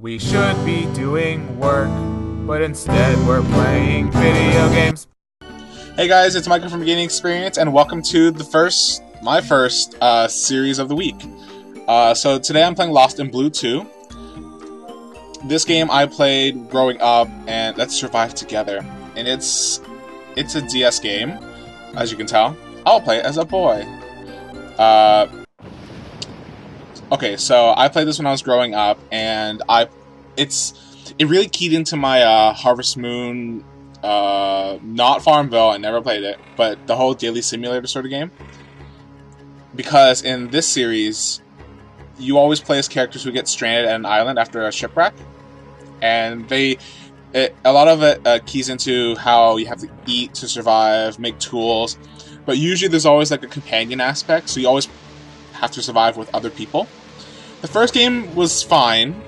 We should be doing work, but instead we're playing video games. Hey guys, it's Michael from Gaming Experience, and welcome to my first series of the week. So today I'm playing Lost in Blue 2. This game I played growing up, and let's survive together. And it's a DS game, as you can tell. I'll play it as a boy. Okay, so I played this when I was growing up, and it really keyed into my Harvest Moon. Not Farmville, I never played it, but the whole daily simulator sort of game. Because in this series, you always play as characters who get stranded at an island after a shipwreck, and a lot of it keys into how you have to eat to survive, make tools, but usually there's always like a companion aspect, so you always have to survive with other people. The first game was fine.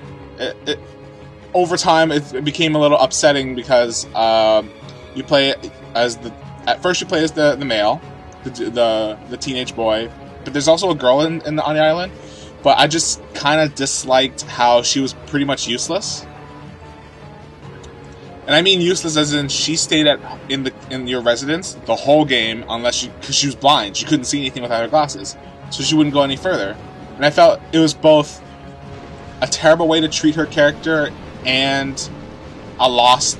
Over time, it became a little upsetting because you play as at first you play as the male, the teenage boy, but there's also a girl on the island. But I just kind of disliked how she was pretty much useless, and I mean useless as in she stayed in your residence the whole game because she was blind. She couldn't see anything without her glasses, so she wouldn't go any further. And I felt it was both a terrible way to treat her character and a lost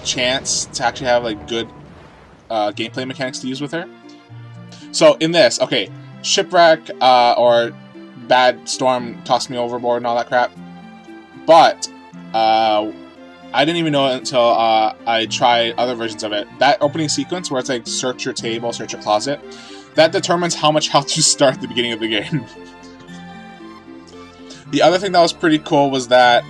chance to actually have like good gameplay mechanics to use with her. So in this, okay, shipwreck or bad storm tossed me overboard and all that crap, but I didn't even know it until I tried other versions of it. That opening sequence where it's like search your table, search your closet, that determines how much health you start at the beginning of the game. The other thing that was pretty cool was that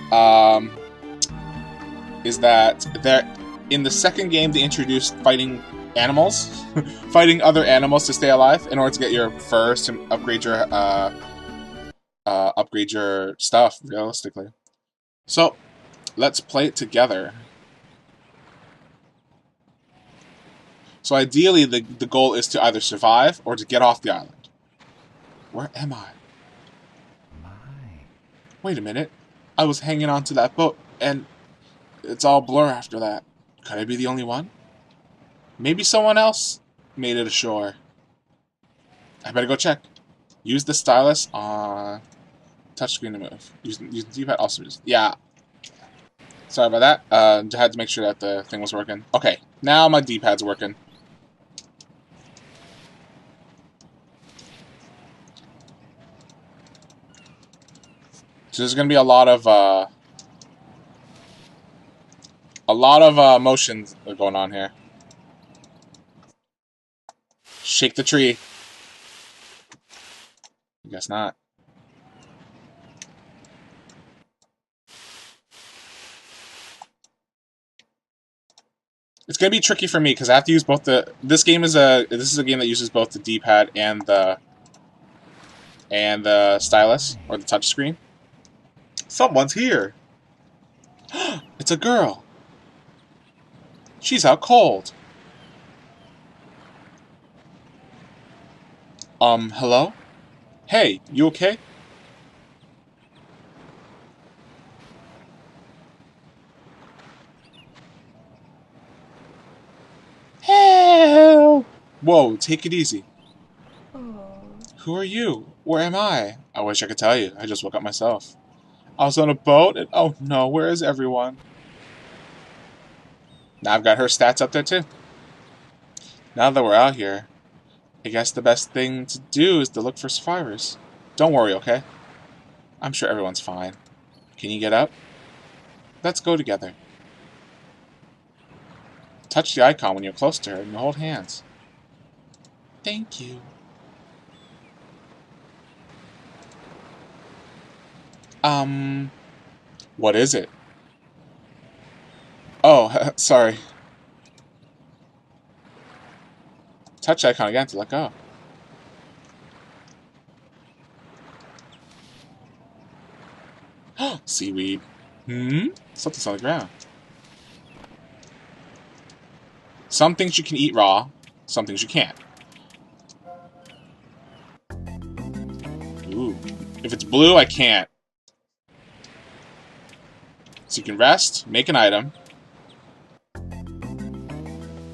in the second game they introduced fighting animals, fighting other animals to stay alive in order to get your furs to upgrade your stuff realistically. So let's play it together. So ideally the goal is to either survive or to get off the island. Where am I? Wait a minute. I was hanging onto that boat, and it's all blur after that. Could I be the only one? Maybe someone else made it ashore. I better go check. Use the stylus on touchscreen to move. Use the D-pad also. Yeah. Sorry about that. I had to make sure that the thing was working. Okay, now my D-pad's working. So there's going to be a lot of motions going on here. Shake the tree. I guess not. It's going to be tricky for me because I have to use both the. This is a game that uses both the D-pad and the stylus or the touchscreen. Someone's here. It's a girl. She's out cold. Hello? Hey, you okay? Help! Whoa, take it easy. Who are you? Where am I? I wish I could tell you. I just woke up myself. I was on a boat, and oh no, where is everyone? Now I've got her stats up there too. Now that we're out here, I guess the best thing to do is to look for survivors. Don't worry, okay? I'm sure everyone's fine. Can you get up? Let's go together. Touch the icon when you're close to her and hold hands. Thank you. What is it? Oh, sorry. Touch icon again to let go. Seaweed. Something's on the ground. Some things you can eat raw, some things you can't. Ooh. If it's blue, I can't. So you can rest, make an item,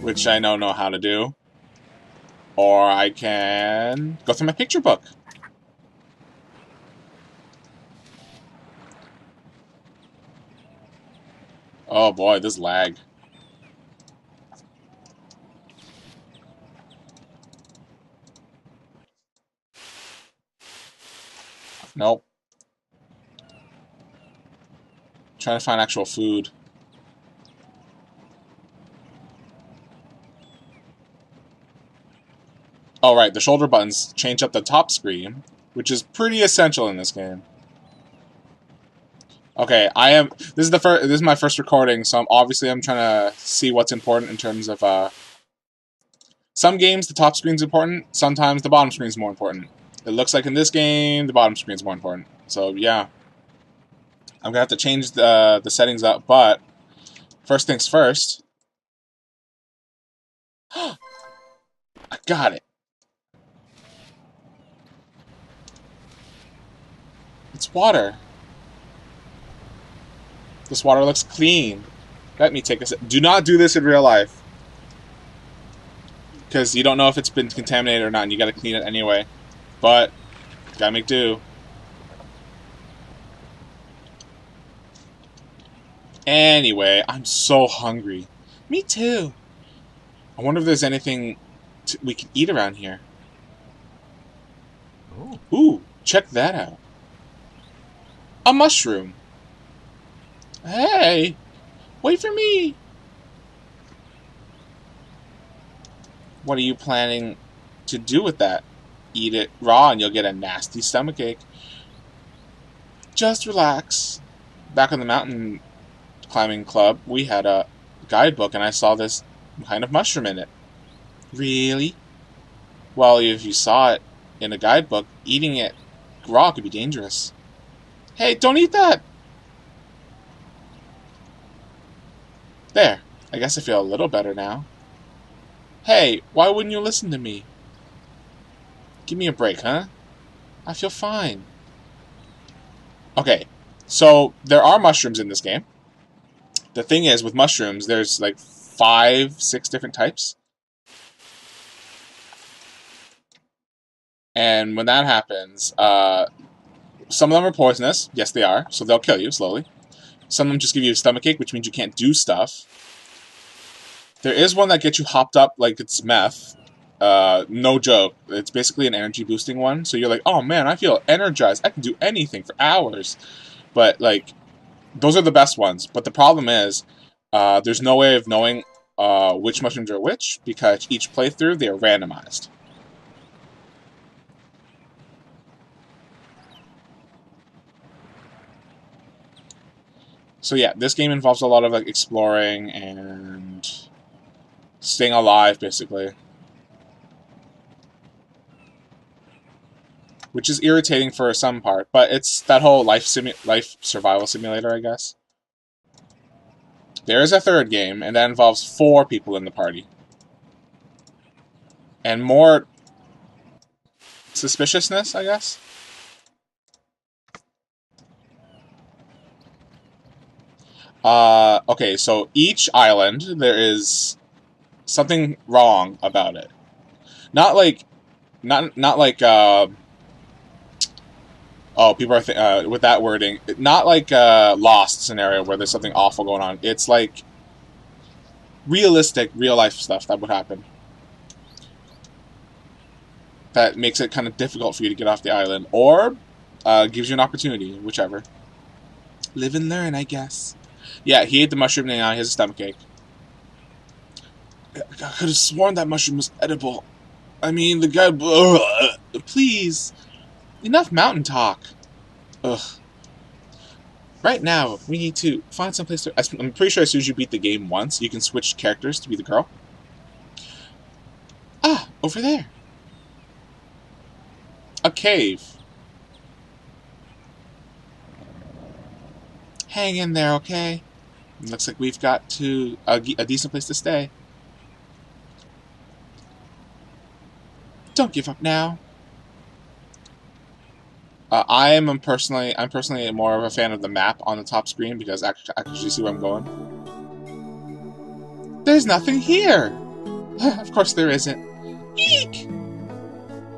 which I know how to do. Or I can go through my picture book. Oh boy, this lag. Nope. Trying to find actual food. Oh right, the shoulder buttons change up the top screen, which is pretty essential in this game. Okay, this is my first recording, so I'm trying to see what's important in terms of some games the top screen's important, sometimes the bottom screen's more important. It looks like in this game the bottom screen's more important. So yeah. I'm gonna have to change the settings up, but first things first. I got it. It's water. This water looks clean. Let me take a sip. Do not do this in real life. Because you don't know if it's been contaminated or not, and you gotta clean it anyway. But, gotta make do. Anyway, I'm so hungry. Me too. I wonder if there's anything we can eat around here. Ooh, check that out. A mushroom. Hey, wait for me. What are you planning to do with that? Eat it raw and you'll get a nasty stomachache. Just relax. Back on the mountain climbing club, we had a guidebook and I saw this kind of mushroom in it. Really? Well, if you saw it in a guidebook, eating it raw could be dangerous. Hey, don't eat that! There. I guess I feel a little better now. Hey, why wouldn't you listen to me? Give me a break, huh? I feel fine. Okay, so there are mushrooms in this game. The thing is, with mushrooms, there's like 5, 6 different types. And when that happens, some of them are poisonous. Yes, they are. So they'll kill you slowly. Some of them just give you a stomachache, which means you can't do stuff. There is one that gets you hopped up like it's meth. No joke. It's basically an energy boosting one. So you're like, oh man, I feel energized. I can do anything for hours. But like, those are the best ones. But the problem is, there's no way of knowing which mushrooms are which, because each playthrough, they are randomized. So yeah, this game involves a lot of like exploring and staying alive, basically. Which is irritating for some part, but it's that whole life survival simulator, I guess. There is a third game, and that involves 4 people in the party. And more suspiciousness, I guess. Okay, so each island, there is something wrong about it. Not like, oh, people are with that wording. Not like a Lost scenario where there's something awful going on. It's like realistic, real life stuff that would happen. That makes it kind of difficult for you to get off the island, or gives you an opportunity, whichever. Live and learn, I guess. Yeah, he ate the mushroom and now he has a stomachache. I could have sworn that mushroom was edible. I mean, the guy... Ugh, please. Enough mountain talk. Ugh. Right now, we need to find someplace to... I'm pretty sure as soon as you beat the game once, you can switch characters to be the girl. Ah, over there. A cave. Hang in there, okay? Looks like we've got to a decent place to stay. Don't give up now. I'm personally more of a fan of the map on the top screen because I can actually see where I'm going. There's nothing here! Of course there isn't. Eek!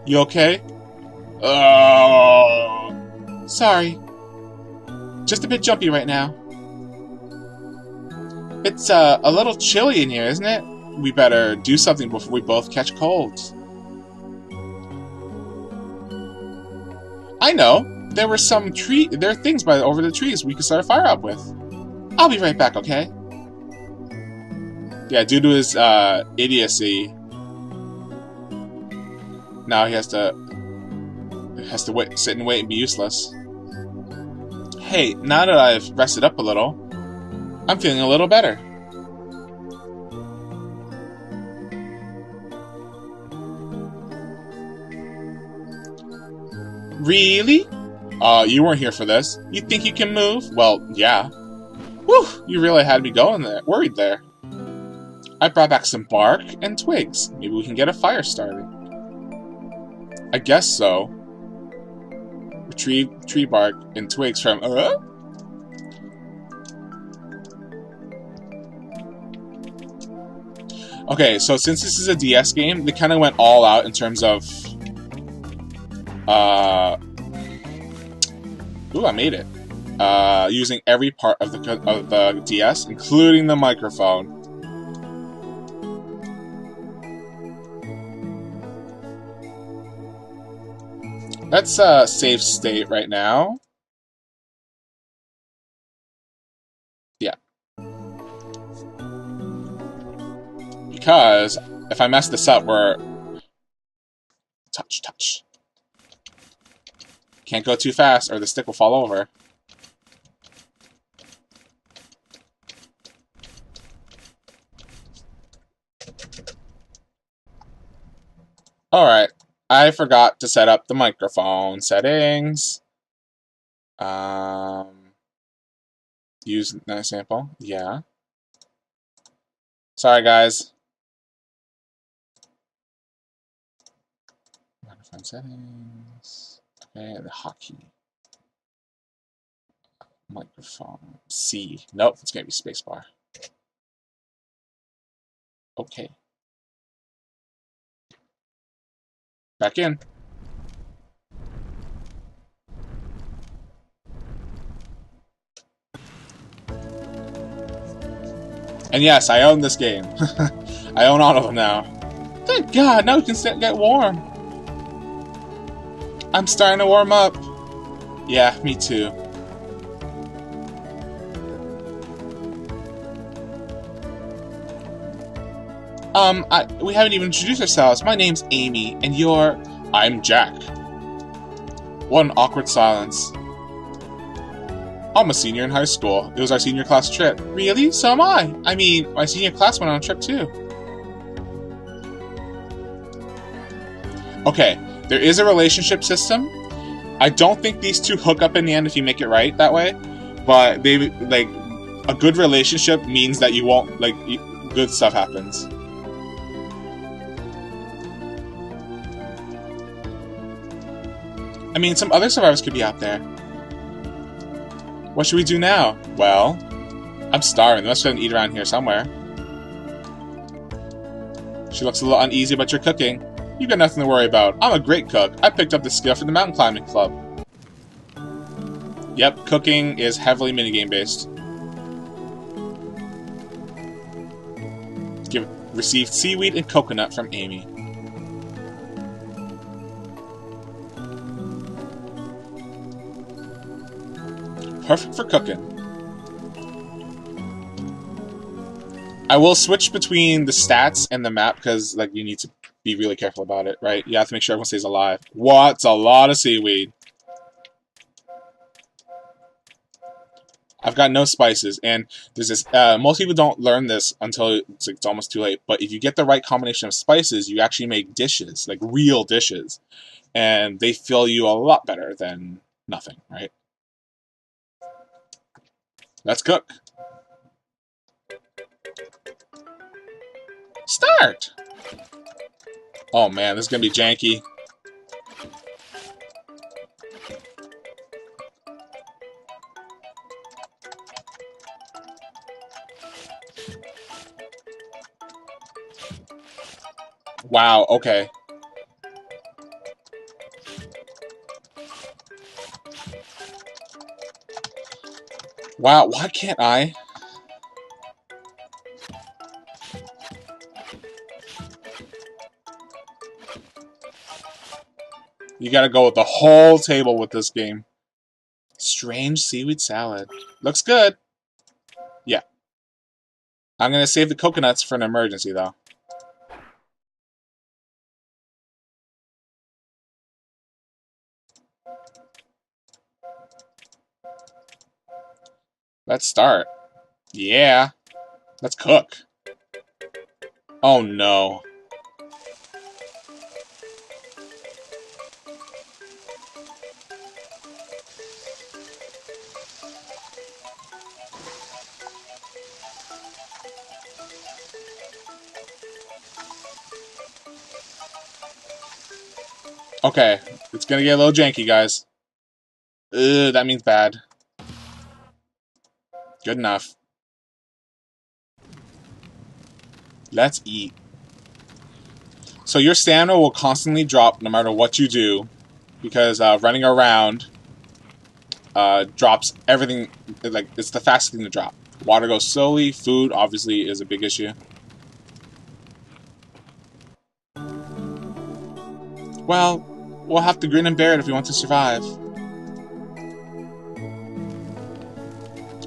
You okay? Oh, sorry. Just a bit jumpy right now. It's a little chilly in here, isn't it? We better do something before we both catch colds. I know. There are things over the trees we could start a fire up with. I'll be right back, okay? Yeah, due to his idiocy, now he has to sit and wait and be useless. Hey, now that I've rested up a little, I'm feeling a little better. Really? You weren't here for this. You think you can move? Well, yeah. Whew, you really had me worried there. I brought back some bark and twigs. Maybe we can get a fire started. I guess so. Retrieve tree bark and twigs from... Okay, so since this is a DS game, they kind of went all out in terms of... Ooh, I made it. Using every part of the DS, including the microphone. Let's save state right now. Yeah. Because if I mess this up, we're... Touch. Can't go too fast or the stick will fall over. Alright. I forgot to set up the microphone settings. Use that sample. Yeah. Sorry, guys. Microphone settings. Okay, the hotkey. Microphone. C. Nope, it's gonna be spacebar. Okay. Back in. And yes, I own this game. I own all of them now. Thank God, now we can get warm. I'm starting to warm up. Yeah, me too. We haven't even introduced ourselves. My name's Amy, and you're... I'm Jack. What an awkward silence. I'm a senior in high school. It was our senior class trip. Really? So am I. I mean, my senior class went on a trip too. Okay, there is a relationship system. I don't think these two hook up in the end if you make it right that way. But they, like, a good relationship means that you won't, like, good stuff happens. I mean, some other survivors could be out there. What should we do now? Well, I'm starving. Let's go and eat around here somewhere. She looks a little uneasy about your cooking. You got nothing to worry about. I'm a great cook. I picked up this skill from the mountain climbing club. Yep, cooking is heavily minigame based. Received seaweed and coconut from Amy. Perfect for cooking. I will switch between the stats and the map because, like, you need to be really careful about it, right? You have to make sure everyone stays alive. What's a lot of seaweed? I've got no spices, and there's this. Most people don't learn this until it's almost too late. But if you get the right combination of spices, you actually make dishes, like real dishes, and they fill you a lot better than nothing, right? Let's cook. Start! Oh man, this is gonna be janky. Wow, okay. Wow, why can't I? You gotta go with the whole table with this game. Strange seaweed salad. Looks good. Yeah. I'm gonna save the coconuts for an emergency, though. Let's start. Yeah. Let's cook. Oh no. Okay. It's gonna get a little janky, guys. Ugh, that means bad. Good enough. Let's eat. So your stamina will constantly drop no matter what you do, because running around drops everything. Like, it's the fastest thing to drop. Water goes slowly. Food obviously is a big issue. Well, we'll have to grin and bear it if we want to survive.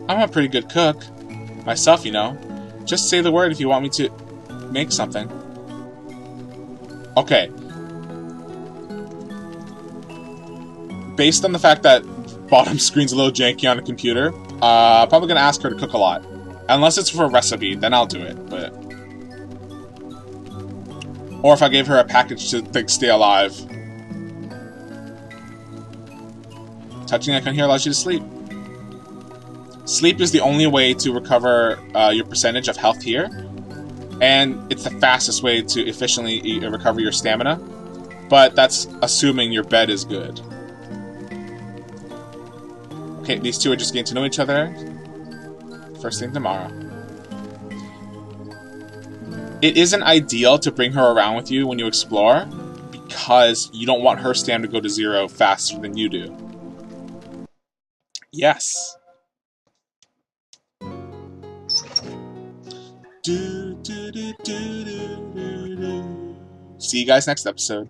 I'm a pretty good cook. Myself, you know. Just say the word if you want me to make something. Okay. Based on the fact that bottom screen's a little janky on a computer, I'm probably going to ask her to cook a lot. Unless it's for a recipe, then I'll do it. But or if I gave her a package to like, stay alive. Touching icon here allows you to sleep. Sleep is the only way to recover your percentage of health here. And it's the fastest way to efficiently recover your stamina. But that's assuming your bed is good. Okay, these two are just getting to know each other. First thing tomorrow. It isn't ideal to bring her around with you when you explore, because you don't want her stamina to go to 0 faster than you do. Yes. See you guys next episode.